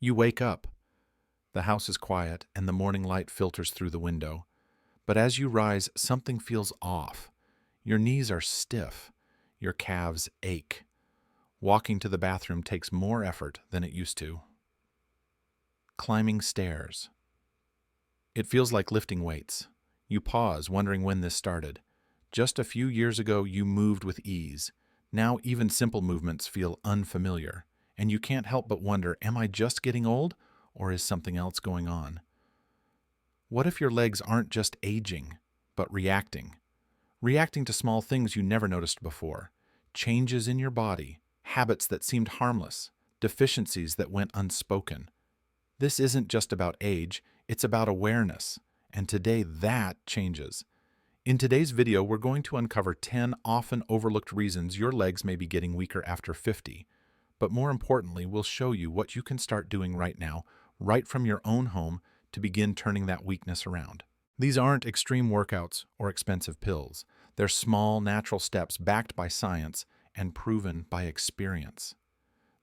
You wake up. The house is quiet and the morning light filters through the window. But as you rise, something feels off. Your knees are stiff. Your calves ache. Walking to the bathroom takes more effort than it used to. Climbing stairs. It feels like lifting weights. You pause, wondering when this started. Just a few years ago, you moved with ease. Now even simple movements feel unfamiliar, and you can't help but wonder, am I just getting old, or is something else going on? What if your legs aren't just aging, but reacting? Reacting to small things you never noticed before. Changes in your body, habits that seemed harmless, deficiencies that went unspoken. This isn't just about age, it's about awareness, and today that changes. In today's video, we're going to uncover 10 often overlooked reasons your legs may be getting weaker after 50. But more importantly, we'll show you what you can start doing right now, right from your own home, to begin turning that weakness around. These aren't extreme workouts or expensive pills. They're small, natural steps backed by science and proven by experience.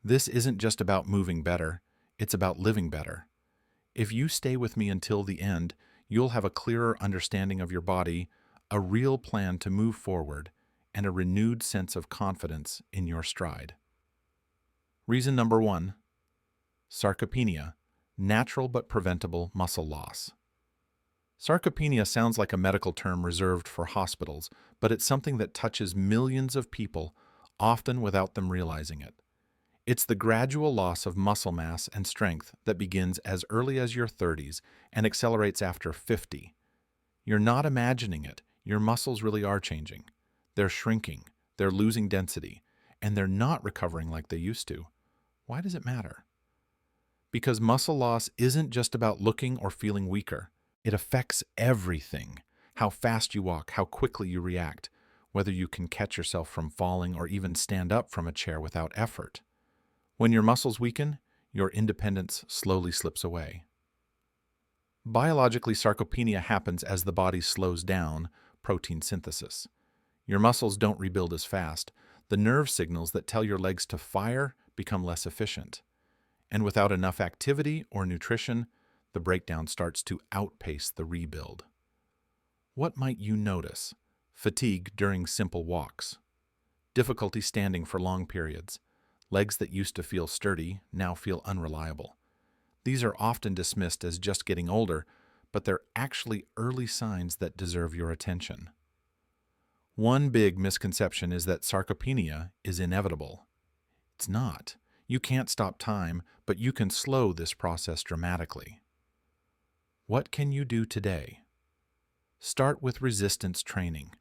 This isn't just about moving better, it's about living better. If you stay with me until the end, you'll have a clearer understanding of your body, a real plan to move forward, and a renewed sense of confidence in your stride. Reason number 1, sarcopenia, natural but preventable muscle loss. Sarcopenia sounds like a medical term reserved for hospitals, but it's something that touches millions of people, often without them realizing it. It's the gradual loss of muscle mass and strength that begins as early as your 30s and accelerates after 50. You're not imagining it. Your muscles really are changing. They're shrinking, they're losing density, and they're not recovering like they used to. Why does it matter? Because muscle loss isn't just about looking or feeling weaker. It affects everything. How fast you walk, how quickly you react, whether you can catch yourself from falling or even stand up from a chair without effort. When your muscles weaken, your independence slowly slips away. Biologically, sarcopenia happens as the body slows down protein synthesis. Your muscles don't rebuild as fast. The nerve signals that tell your legs to fire become less efficient. And without enough activity or nutrition, the breakdown starts to outpace the rebuild. What might you notice? Fatigue during simple walks. Difficulty standing for long periods. Legs that used to feel sturdy now feel unreliable. These are often dismissed as just getting older, but they're actually early signs that deserve your attention. One big misconception is that sarcopenia is inevitable. It's not. You can't stop time, but you can slow this process dramatically. What can you do today? Start with resistance training.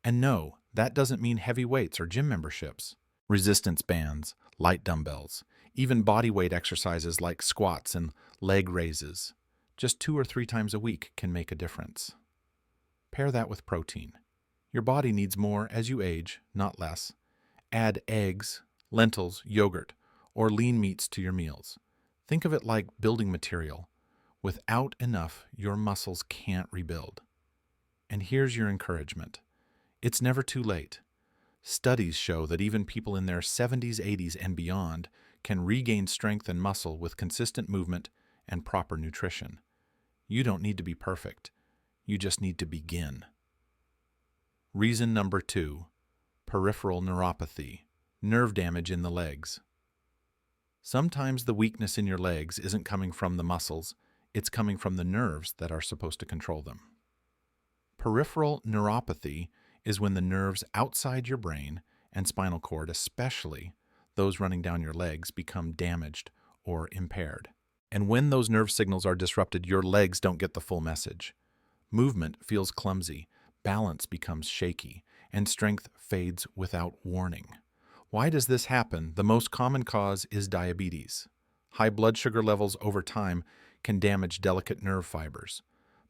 And no, that doesn't mean heavy weights or gym memberships. Resistance bands, light dumbbells, even body weight exercises like squats and leg raises, just 2 or 3 times a week can make a difference. Pair that with protein. Your body needs more as you age, not less. Add eggs, lentils, yogurt, or lean meats to your meals. Think of it like building material. Without enough, your muscles can't rebuild. And here's your encouragement. It's never too late. Studies show that even people in their 70s, 80s, and beyond can regain strength and muscle with consistent movement and proper nutrition. You don't need to be perfect. You just need to begin. Reason number 2, peripheral neuropathy, nerve damage in the legs. Sometimes the weakness in your legs isn't coming from the muscles, it's coming from the nerves that are supposed to control them. Peripheral neuropathy is when the nerves outside your brain and spinal cord, especially those running down your legs, become damaged or impaired. And when those nerve signals are disrupted, your legs don't get the full message. Movement feels clumsy, balance becomes shaky, and strength fades without warning. Why does this happen? The most common cause is diabetes. High blood sugar levels over time can damage delicate nerve fibers.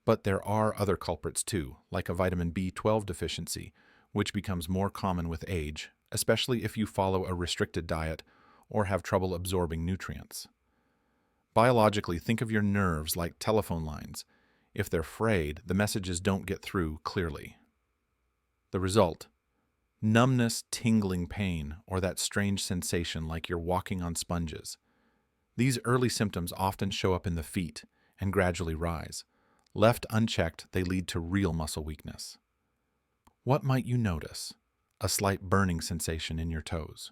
But there are other culprits too, like a vitamin B12 deficiency, which becomes more common with age, especially if you follow a restricted diet or have trouble absorbing nutrients. Biologically, think of your nerves like telephone lines. If they're frayed, the messages don't get through clearly. The result: numbness, tingling pain, or that strange sensation like you're walking on sponges. These early symptoms often show up in the feet and gradually rise. Left unchecked, they lead to real muscle weakness. What might you notice? A slight burning sensation in your toes.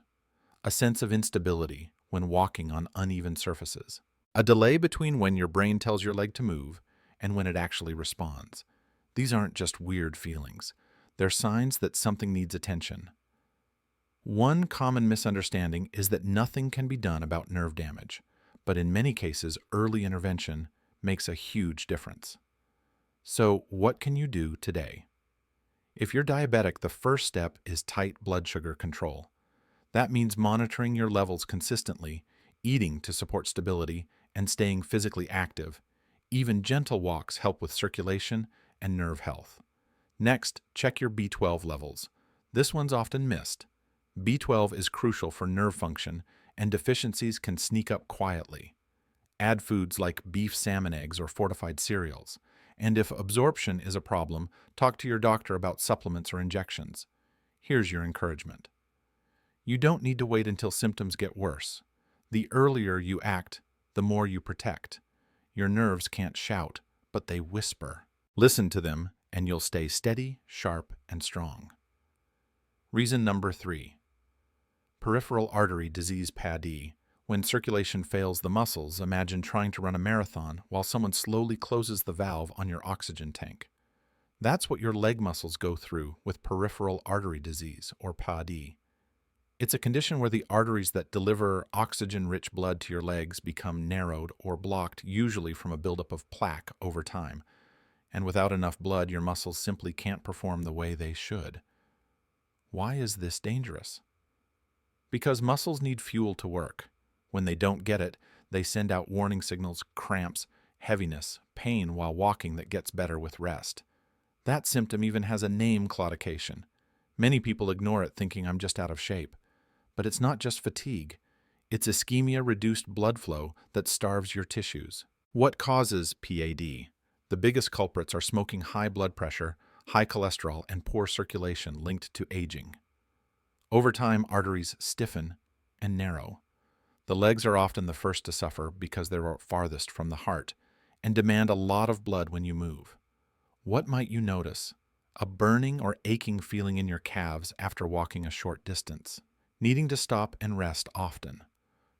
A sense of instability when walking on uneven surfaces. A delay between when your brain tells your leg to move and when it actually responds. These aren't just weird feelings. They're signs that something needs attention. One common misunderstanding is that nothing can be done about nerve damage, but in many cases, early intervention makes a huge difference. So, what can you do today? If you're diabetic, the first step is tight blood sugar control. That means monitoring your levels consistently, eating to support stability, and staying physically active. Even gentle walks help with circulation and nerve health. Next, check your B12 levels. This one's often missed. B12 is crucial for nerve function, and deficiencies can sneak up quietly. Add foods like beef salmon eggs or fortified cereals. And if absorption is a problem, talk to your doctor about supplements or injections. Here's your encouragement. You don't need to wait until symptoms get worse. The earlier you act, the more you protect. Your nerves can't shout, but they whisper. Listen to them, and you'll stay steady, sharp, and strong. Reason number 3. Peripheral artery disease (PAD). When circulation fails the muscles, imagine trying to run a marathon while someone slowly closes the valve on your oxygen tank. That's what your leg muscles go through with peripheral artery disease, or PAD. It's a condition where the arteries that deliver oxygen-rich blood to your legs become narrowed or blocked, usually from a buildup of plaque over time. And without enough blood, your muscles simply can't perform the way they should. Why is this dangerous? Because muscles need fuel to work. When they don't get it, they send out warning signals, cramps, heaviness, pain while walking that gets better with rest. That symptom even has a name: claudication. Many people ignore it thinking I'm just out of shape. But it's not just fatigue. It's ischemia-reduced blood flow that starves your tissues. What causes PAD? The biggest culprits are smoking, high blood pressure, high cholesterol, and poor circulation linked to aging. Over time, arteries stiffen and narrow. The legs are often the first to suffer because they're farthest from the heart and demand a lot of blood when you move. What might you notice? A burning or aching feeling in your calves after walking a short distance. Needing to stop and rest often.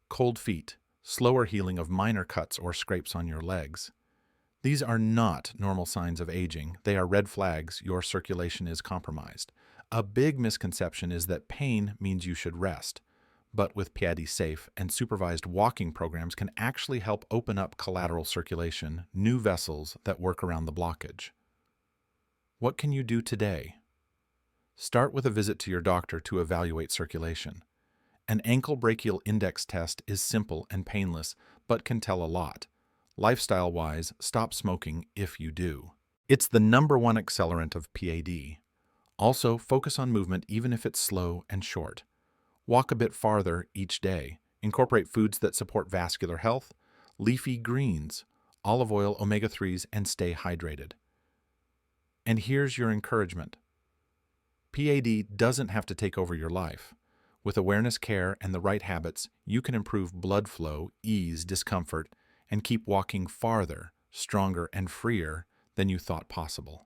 Cold feet, slower healing of minor cuts or scrapes on your legs. These are not normal signs of aging. They are red flags your circulation is compromised. A big misconception is that pain means you should rest. But with PAD, safe and supervised walking programs can actually help open up collateral circulation, new vessels that work around the blockage. What can you do today? Start with a visit to your doctor to evaluate circulation. An ankle brachial index test is simple and painless, but can tell a lot. Lifestyle-wise, stop smoking if you do. It's the #1 accelerant of PAD. Also, focus on movement even if it's slow and short. Walk a bit farther each day. Incorporate foods that support vascular health, leafy greens, olive oil, omega-3s, and stay hydrated. And here's your encouragement. PAD doesn't have to take over your life. With awareness, care, and the right habits, you can improve blood flow, ease discomfort, and keep walking farther, stronger, and freer than you thought possible.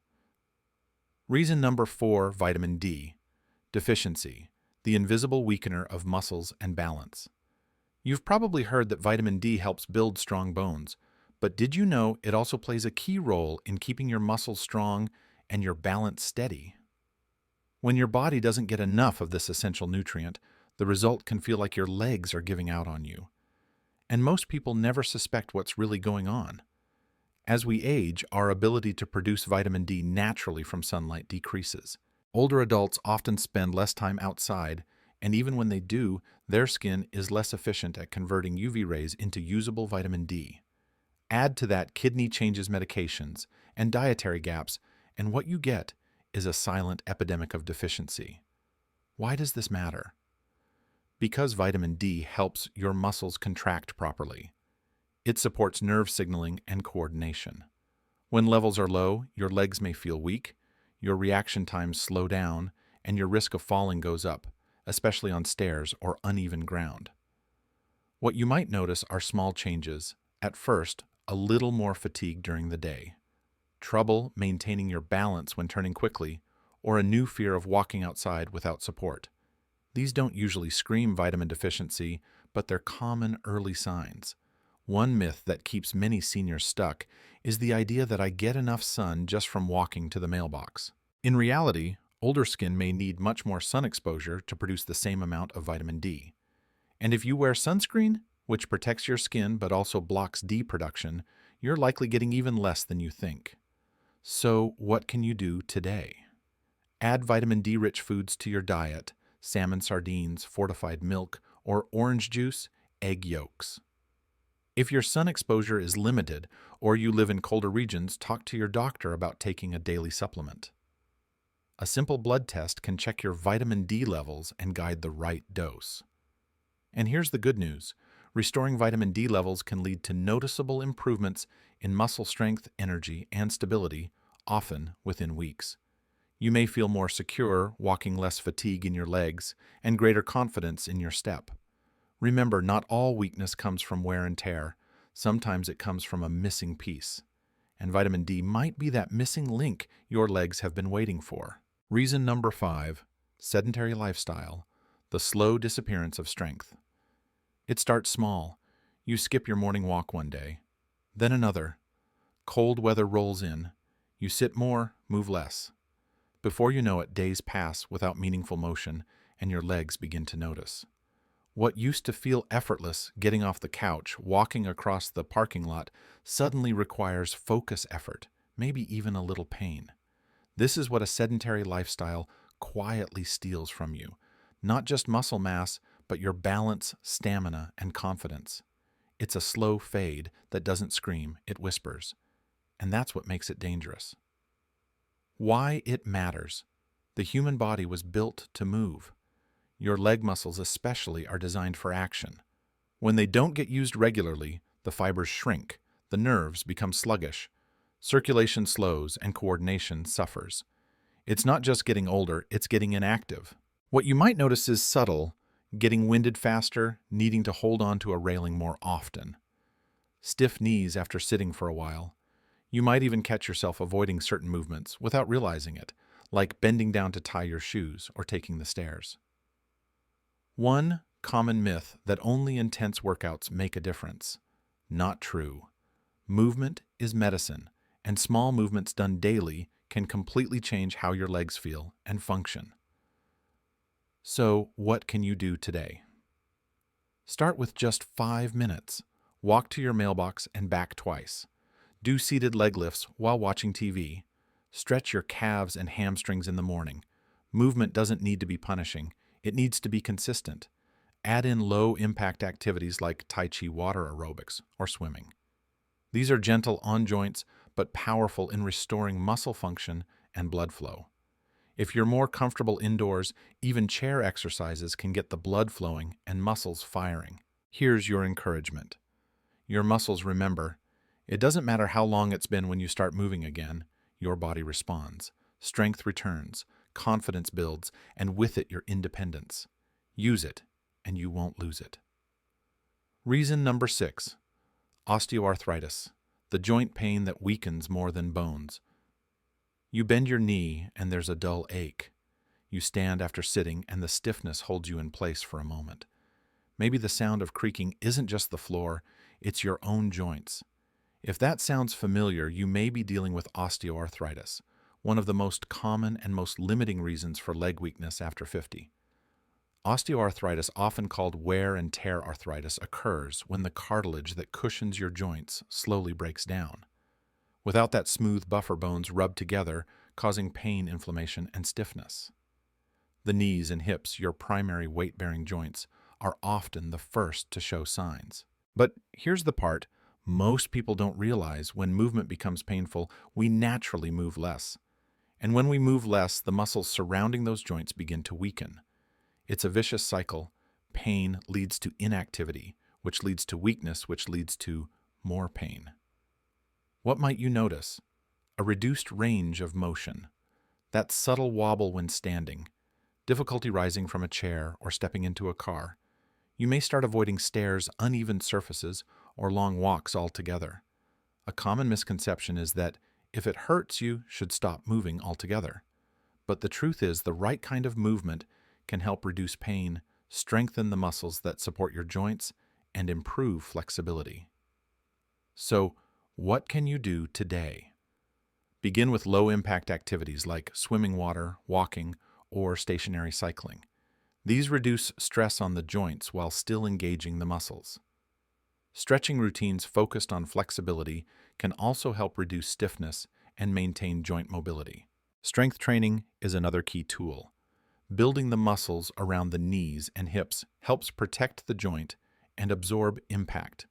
Reason number 4, vitamin D. Deficiency, the invisible weakener of muscles and balance. You've probably heard that vitamin D helps build strong bones, but did you know it also plays a key role in keeping your muscles strong and your balance steady? When your body doesn't get enough of this essential nutrient, the result can feel like your legs are giving out on you. And most people never suspect what's really going on. As we age, our ability to produce vitamin D naturally from sunlight decreases. Older adults often spend less time outside, and even when they do, their skin is less efficient at converting UV rays into usable vitamin D. Add to that kidney changes, medications, and dietary gaps, and what you get is a silent epidemic of deficiency. Why does this matter? Because vitamin D helps your muscles contract properly. It supports nerve signaling and coordination. When levels are low, your legs may feel weak, your reaction times slow down, and your risk of falling goes up, especially on stairs or uneven ground. What you might notice are small changes. At first, a little more fatigue during the day, trouble maintaining your balance when turning quickly, or a new fear of walking outside without support. These don't usually scream vitamin deficiency, but they're common early signs. One myth that keeps many seniors stuck is the idea that I get enough sun just from walking to the mailbox. In reality, older skin may need much more sun exposure to produce the same amount of vitamin D. And if you wear sunscreen, which protects your skin but also blocks D production, you're likely getting even less than you think. So, what can you do today? Add vitamin D-rich foods to your diet: salmon, sardines, fortified milk, or orange juice, egg yolks. If your sun exposure is limited or you live in colder regions, talk to your doctor about taking a daily supplement. A simple blood test can check your vitamin D levels and guide the right dose. And here's the good news. Restoring vitamin D levels can lead to noticeable improvements in muscle strength, energy, and stability, often within weeks. You may feel more secure, walking less fatigue in your legs, and greater confidence in your step. Remember, not all weakness comes from wear and tear. Sometimes it comes from a missing piece. And vitamin D might be that missing link your legs have been waiting for. Reason number 5, sedentary lifestyle, the slow disappearance of strength. It starts small. You skip your morning walk one day, then another. Cold weather rolls in. You sit more, move less. Before you know it, days pass without meaningful motion, and your legs begin to notice. What used to feel effortless, getting off the couch, walking across the parking lot, suddenly requires focus effort, maybe even a little pain. This is what a sedentary lifestyle quietly steals from you. Not just muscle mass, but your balance, stamina, and confidence. It's a slow fade that doesn't scream, it whispers. And that's what makes it dangerous. Why it matters. The human body was built to move. Your leg muscles especially are designed for action. When they don't get used regularly, the fibers shrink, the nerves become sluggish, circulation slows, and coordination suffers. It's not just getting older, it's getting inactive. What you might notice is subtle: getting winded faster, needing to hold on to a railing more often. Stiff knees after sitting for a while. You might even catch yourself avoiding certain movements without realizing it, like bending down to tie your shoes or taking the stairs. One common myth that only intense workouts make a difference. Not true. Movement is medicine, and small movements done daily can completely change how your legs feel and function. So, what can you do today? Start with just 5 minutes. Walk to your mailbox and back twice. Do seated leg lifts while watching TV. Stretch your calves and hamstrings in the morning. Movement doesn't need to be punishing. It needs to be consistent. Add in low-impact activities like Tai Chi water aerobics or swimming. These are gentle on joints, but powerful in restoring muscle function and blood flow. If you're more comfortable indoors, even chair exercises can get the blood flowing and muscles firing. Here's your encouragement. Your muscles remember. It doesn't matter how long it's been when you start moving again, your body responds. Strength returns, confidence builds, and with it your independence. Use it, and you won't lose it. Reason number 6, osteoarthritis, the joint pain that weakens more than bones. You bend your knee and there's a dull ache. You stand after sitting and the stiffness holds you in place for a moment. Maybe the sound of creaking isn't just the floor, it's your own joints. If that sounds familiar, you may be dealing with osteoarthritis, one of the most common and most limiting reasons for leg weakness after 50. Osteoarthritis, often called wear and tear arthritis, occurs when the cartilage that cushions your joints slowly breaks down. Without that smooth buffer, bones rub together, causing pain, inflammation, and stiffness. The knees and hips, your primary weight-bearing joints, are often the first to show signs. But here's the part most people don't realize: when movement becomes painful, we naturally move less. And when we move less, the muscles surrounding those joints begin to weaken. It's a vicious cycle. Pain leads to inactivity, which leads to weakness, which leads to more pain. What might you notice? A reduced range of motion. That subtle wobble when standing. Difficulty rising from a chair or stepping into a car. You may start avoiding stairs, uneven surfaces, or long walks altogether. A common misconception is that if it hurts, you should stop moving altogether. But the truth is, the right kind of movement can help reduce pain, strengthen the muscles that support your joints, and improve flexibility. So, what can you do today? Begin with low-impact activities like swimming water, walking, or stationary cycling. These reduce stress on the joints while still engaging the muscles. Stretching routines focused on flexibility can also help reduce stiffness and maintain joint mobility. Strength training is another key tool. Building the muscles around the knees and hips helps protect the joint and absorb impact.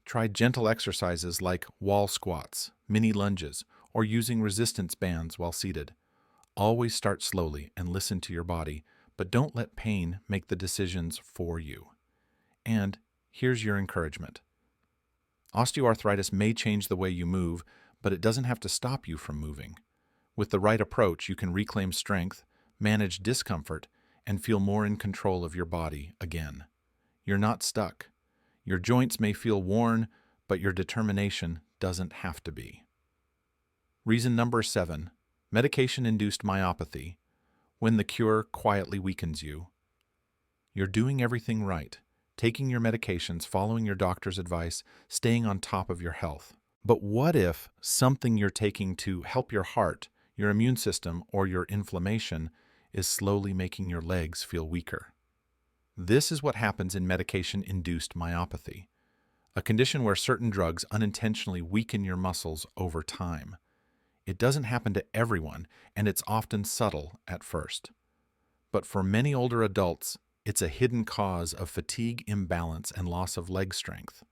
Try gentle exercises like wall squats, mini lunges, or using resistance bands while seated. Always start slowly and listen to your body, but don't let pain make the decisions for you. And here's your encouragement. Osteoarthritis may change the way you move, but it doesn't have to stop you from moving. With the right approach, you can reclaim strength, manage discomfort, and feel more in control of your body again. You're not stuck. Your joints may feel worn, but your determination doesn't have to be. Reason number 7, medication-induced myopathy. When the cure quietly weakens you. You're doing everything right, taking your medications, following your doctor's advice, staying on top of your health. But what if something you're taking to help your heart, your immune system, or your inflammation is slowly making your legs feel weaker? This is what happens in medication-induced myopathy, a condition where certain drugs unintentionally weaken your muscles over time. It doesn't happen to everyone, and it's often subtle at first. But for many older adults, it's a hidden cause of fatigue imbalance and loss of leg strength.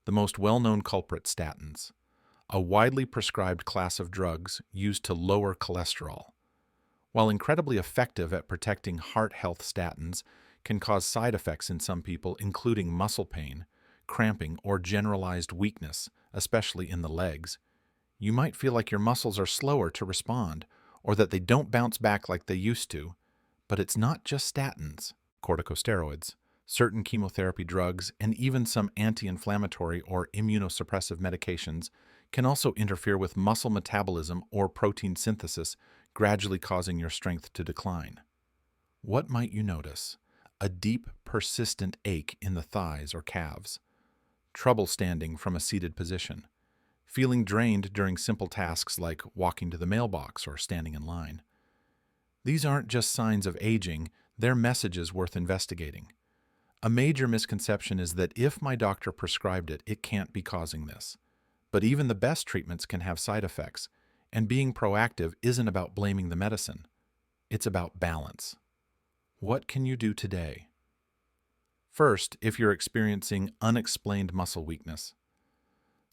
The most well-known culprit: statins, a widely prescribed class of drugs used to lower cholesterol. While incredibly effective at protecting heart health, statins can cause side effects in some people, including muscle pain, cramping, or generalized weakness, especially in the legs. You might feel like your muscles are slower to respond, or that they don't bounce back like they used to, but it's not just statins. Corticosteroids, certain chemotherapy drugs, and even some anti-inflammatory or immunosuppressive medications can also interfere with muscle metabolism or protein synthesis, gradually causing your strength to decline. What might you notice? A deep, persistent ache in the thighs or calves, trouble standing from a seated position, feeling drained during simple tasks like walking to the mailbox or standing in line. These aren't just signs of aging, they're messages worth investigating. A major misconception is that if my doctor prescribed it, it can't be causing this. But even the best treatments can have side effects, and being proactive isn't about blaming the medicine. It's about balance. What can you do today? First, if you're experiencing unexplained muscle weakness,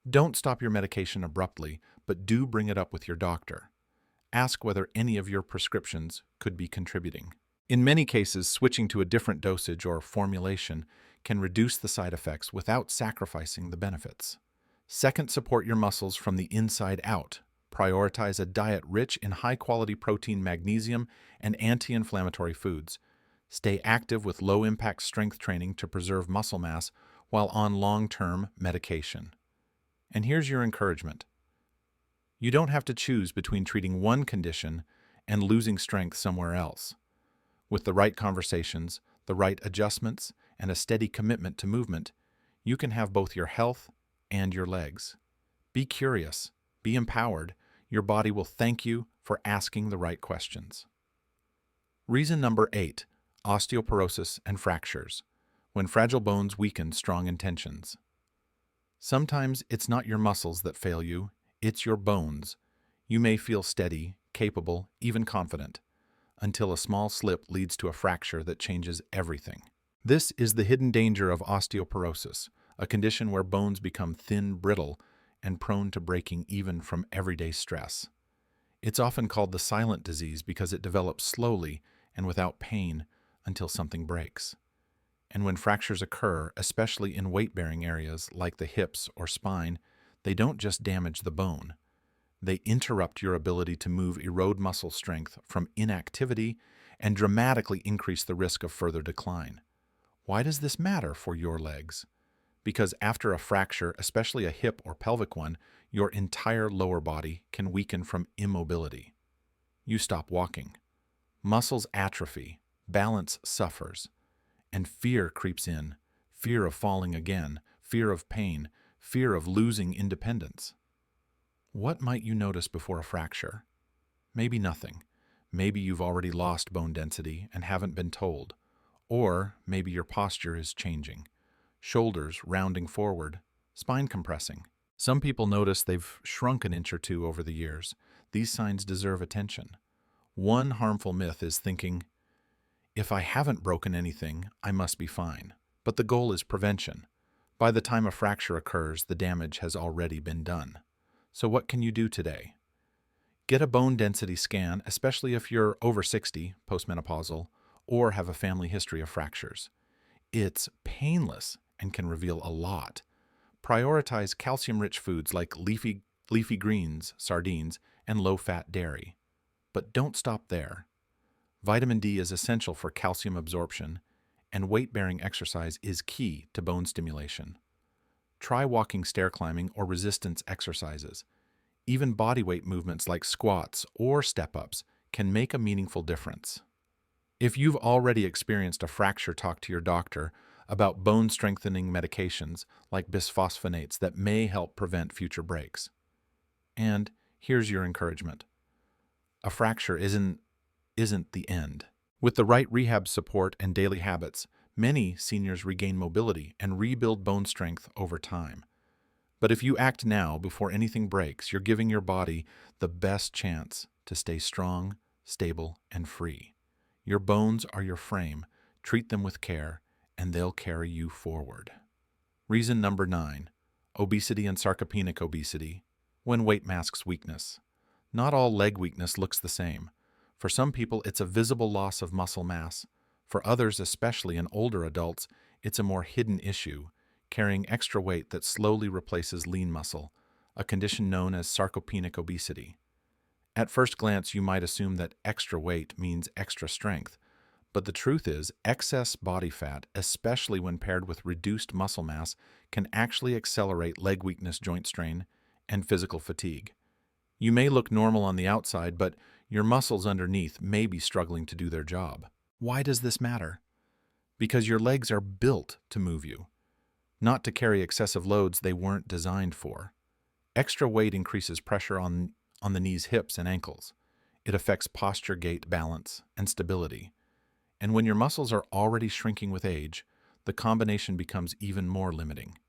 don't stop your medication abruptly, but do bring it up with your doctor. Ask whether any of your prescriptions could be contributing. In many cases, switching to a different dosage or formulation can reduce the side effects without sacrificing the benefits. Second, support your muscles from the inside out. Prioritize a diet rich in high-quality protein, magnesium, and anti-inflammatory foods. Stay active with low-impact strength training to preserve muscle mass while on long-term medication. And here's your encouragement. You don't have to choose between treating one condition and losing strength somewhere else. With the right conversations, the right adjustments, and a steady commitment to movement, you can have both your health and your legs. Be curious, be empowered. Your body will thank you for asking the right questions. Reason number 8, osteoporosis and fractures. When fragile bones weaken strong intentions. Sometimes it's not your muscles that fail you, it's your bones. You may feel steady, capable, even confident, until a small slip leads to a fracture that changes everything. This is the hidden danger of osteoporosis, a condition where bones become thin, brittle, and prone to breaking even from everyday stress. It's often called the silent disease because it develops slowly and without pain until something breaks. And when fractures occur, especially in weight-bearing areas like the hips or spine, they don't just damage the bone. They interrupt your ability to move, erode muscle strength from inactivity, and dramatically increase the risk of further decline. Why does this matter for your legs? Because after a fracture, especially a hip or pelvic one, your entire lower body can weaken from immobility. You stop walking. Muscles atrophy, balance suffers, and fear creeps in. Fear of falling again, fear of pain, fear of losing independence. What might you notice before a fracture? Maybe nothing. Maybe you've already lost bone density and haven't been told. Or maybe your posture is changing. Shoulders rounding forward, spine compressing. Some people notice they've shrunk an inch or two over the years. These signs deserve attention. One harmful myth is thinking, if I haven't broken anything, I must be fine. But the goal is prevention. By the time a fracture occurs, the damage has already been done. So what can you do today? Get a bone density scan, especially if you're over 60, postmenopausal, or have a family history of fractures. It's painless and can reveal a lot. Prioritize calcium-rich foods like leafy greens, sardines, and low-fat dairy. But don't stop there. Vitamin D is essential for calcium absorption, and weight-bearing exercise is key to bone stimulation. Try walking, stair climbing, or resistance exercises. Even bodyweight movements like squats or step-ups can make a meaningful difference. If you've already experienced a fracture, talk to your doctor about bone-strengthening medications like bisphosphonates that may help prevent future breaks. And here's your encouragement. A fracture isn't the end. With the right rehab support and daily habits, many seniors regain mobility and rebuild bone strength over time. But if you act now before anything breaks, you're giving your body the best chance to stay strong, stable, and free. Your bones are your frame. Treat them with care, and they'll carry you forward. Reason number 9, obesity and sarcopenic obesity, when weight masks weakness. Not all leg weakness looks the same. For some people, it's a visible loss of muscle mass. For others, especially in older adults, it's a more hidden issue, carrying extra weight that slowly replaces lean muscle, a condition known as sarcopenic obesity. At first glance, you might assume that extra weight means extra strength, but the truth is, excess body fat, especially when paired with reduced muscle mass, can actually accelerate leg weakness, joint strain, and physical fatigue. You may look normal on the outside, but your muscles underneath may be struggling to do their job. Why does this matter? Because your legs are built to move you, not to carry excessive loads they weren't designed for. Extra weight increases pressure on the knees, hips, and ankles. It affects posture, gait, balance, and stability. And when your muscles are already shrinking with age, the combination becomes even more limiting.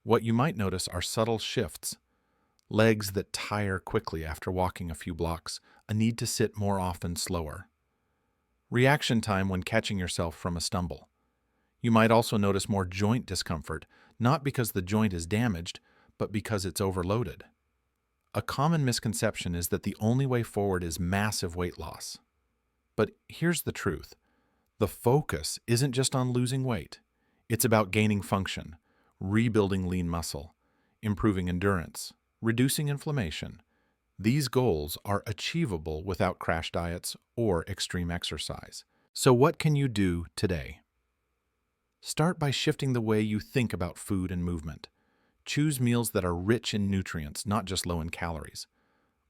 What you might notice are subtle shifts. Legs that tire quickly after walking a few blocks, a need to sit more often, slower. Reaction time when catching yourself from a stumble. You might also notice more joint discomfort, not because the joint is damaged, but because it's overloaded. A common misconception is that the only way forward is massive weight loss. But here's the truth. The focus isn't just on losing weight. It's about gaining function, rebuilding lean muscle, improving endurance, reducing inflammation. These goals are achievable without crash diets or extreme exercise. So what can you do today? Start by shifting the way you think about food and movement. Choose meals that are rich in nutrients, not just low in calories.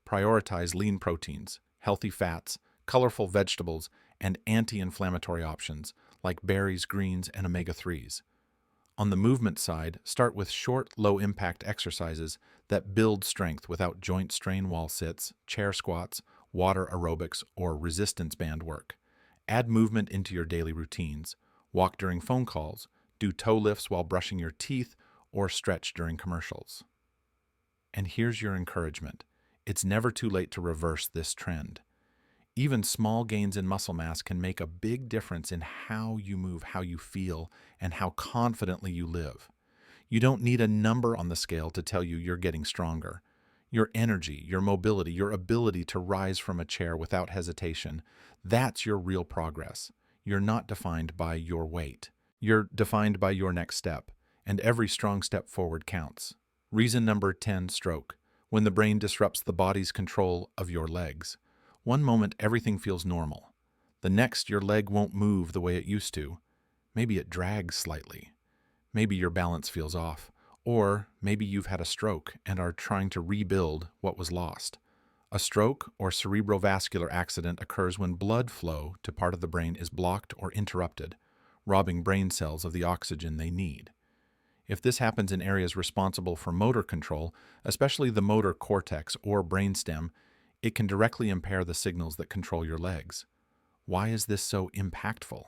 Prioritize lean proteins, healthy fats, colorful vegetables, and anti-inflammatory options like berries, greens, and omega-3s. On the movement side, start with short, low-impact exercises that build strength without joint strain: wall sits, chair squats, water aerobics, or resistance band work. Add movement into your daily routines. Walk during phone calls, do toe lifts while brushing your teeth, or stretch during commercials. And here's your encouragement. It's never too late to reverse this trend. Even small gains in muscle mass can make a big difference in how you move, how you feel, and how confidently you live. You don't need a number on the scale to tell you you're getting stronger. Your energy, your mobility, your ability to rise from a chair without hesitation, that's your real progress. You're not defined by your weight. You're defined by your next step, and every strong step forward counts. Reason number 10, stroke. When the brain disrupts the body's control of your legs. One moment everything feels normal. The next, your leg won't move the way it used to. Maybe it drags slightly. Maybe your balance feels off. Or maybe you've had a stroke and are trying to rebuild what was lost. A stroke or cerebrovascular accident occurs when blood flow to part of the brain is blocked or interrupted, robbing brain cells of the oxygen they need. If this happens in areas responsible for motor control, especially the motor cortex or brainstem, it can directly impair the signals that control your legs. Why is this so impactful?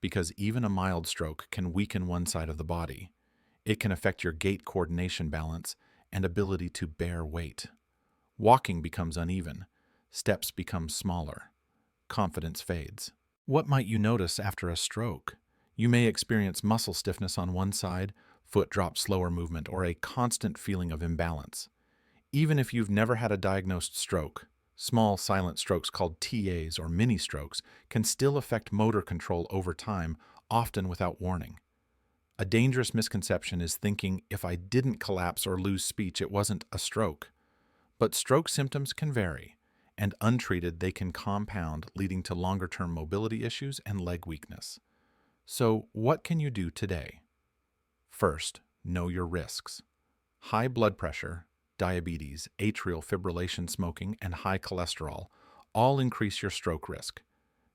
Because even a mild stroke can weaken one side of the body. It can affect your gait coordination, balance, and ability to bear weight. Walking becomes uneven. Steps become smaller. Confidence fades. What might you notice after a stroke? You may experience muscle stiffness on one side, foot drop, slower movement, or a constant feeling of imbalance. Even if you've never had a diagnosed stroke, small silent strokes called TAs or mini strokes can still affect motor control over time, often without warning. A dangerous misconception is thinking if I didn't collapse or lose speech, it wasn't a stroke. But stroke symptoms can vary, and untreated, they can compound, leading to longer-term mobility issues and leg weakness. So, what can you do today? First, know your risks. High blood pressure, diabetes, atrial fibrillation, smoking, and high cholesterol all increase your stroke risk.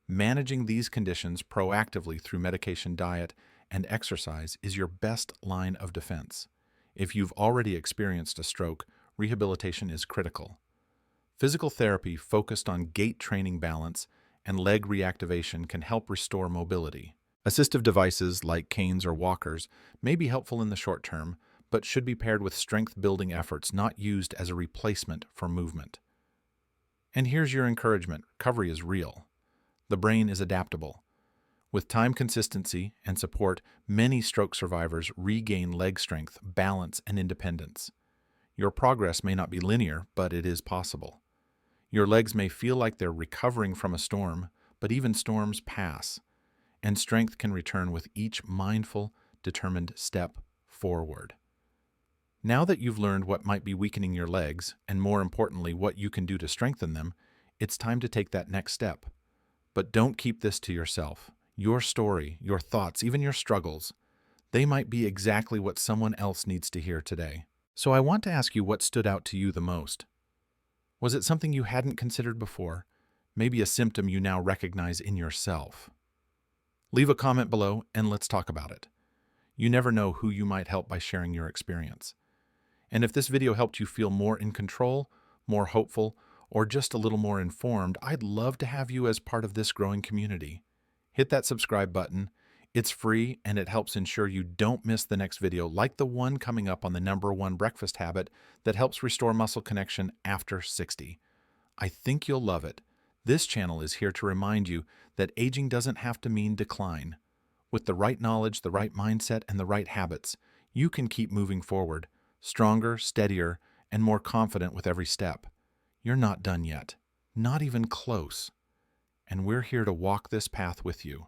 Managing these conditions proactively through medication, diet, and exercise is your best line of defense. If you've already experienced a stroke, rehabilitation is critical. Physical therapy focused on gait training, balance, and leg reactivation can help restore mobility. Assistive devices like canes or walkers may be helpful in the short term, but should be paired with strength-building efforts, not used as a replacement for movement. And here's your encouragement: recovery is real. The brain is adaptable. With time, consistency, and support, many stroke survivors regain leg strength, balance, and independence. Your progress may not be linear, but it is possible. Your legs may feel like they're recovering from a storm, but even storms pass, and strength can return with each mindful, determined step forward. Now that you've learned what might be weakening your legs, and more importantly, what you can do to strengthen them, it's time to take that next step. But don't keep this to yourself. Your story, your thoughts, even your struggles, they might be exactly what someone else needs to hear today. So I want to ask you, what stood out to you the most? Was it something you hadn't considered before? Maybe a symptom you now recognize in yourself? Leave a comment below and let's talk about it. You never know who you might help by sharing your experience. And if this video helped you feel more in control, more hopeful, or just a little more informed, I'd love to have you as part of this growing community. Hit that subscribe button. It's free and it helps ensure you don't miss the next video, like the one coming up on the #1 breakfast habit that helps restore muscle connection after 60. I think you'll love it. This channel is here to remind you that aging doesn't have to mean decline. With the right knowledge, the right mindset, and the right habits, you can keep moving forward, stronger, steadier, and more confident with every step. You're not done yet, not even close. And we're here to walk this path with you.